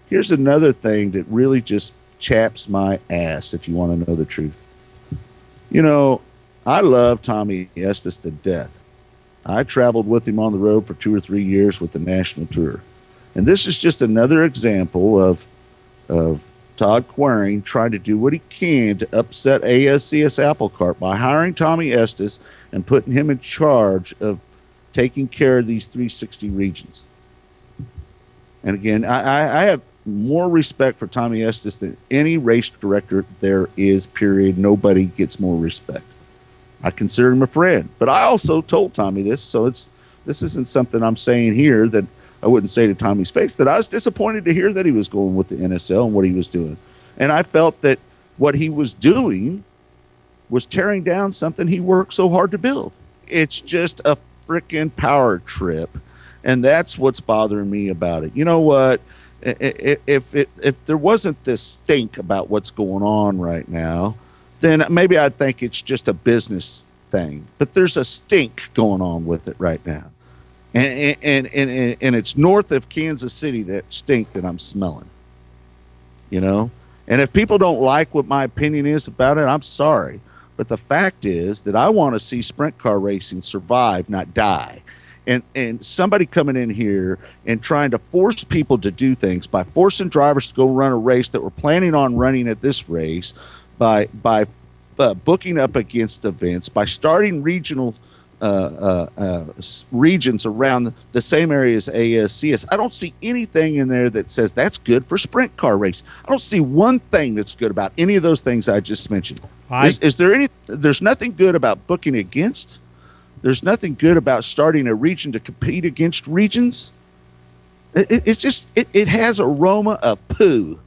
Here's another thing that really just chaps my ass, if you want to know the truth. You know, I love Tommy Estes to death. I traveled with him on the road for 2 or 3 years with the national tour. And this is just another example of Tod Quiring trying to do what he can to upset ASCS apple cart by hiring Tommy Estes and putting him in charge of taking care of these 360 regions. And again, I have more respect for Tommy Estes than any race director there is, period. Nobody gets more respect. I consider him a friend, but I also told Tommy this, so this isn't something I'm saying here that I wouldn't say to Tommy's face, that I was disappointed to hear that he was going with the NSL and what he was doing. And I felt that what he was doing was tearing down something he worked so hard to build. It's just a freaking power trip, and that's what's bothering me about it. You know what? If there wasn't this stink about what's going on right now, then maybe I'd think it's just a business thing. But there's a stink going on with it right now. And it's north of Kansas City, that stink that I'm smelling. You know? And if people don't like what my opinion is about it, I'm sorry. But the fact is that I want to see sprint car racing survive, not die. And somebody coming in here and trying to force people to do things by forcing drivers to go run a race that we're planning on running at this race, by booking up against events, by starting regional regions around the same area as ASCS. I don't see anything in there that says that's good for sprint car race. I don't see one thing that's good about any of those things I just mentioned. Is there any? There's nothing good about booking against. There's nothing good about starting a region to compete against regions. It has aroma of poo.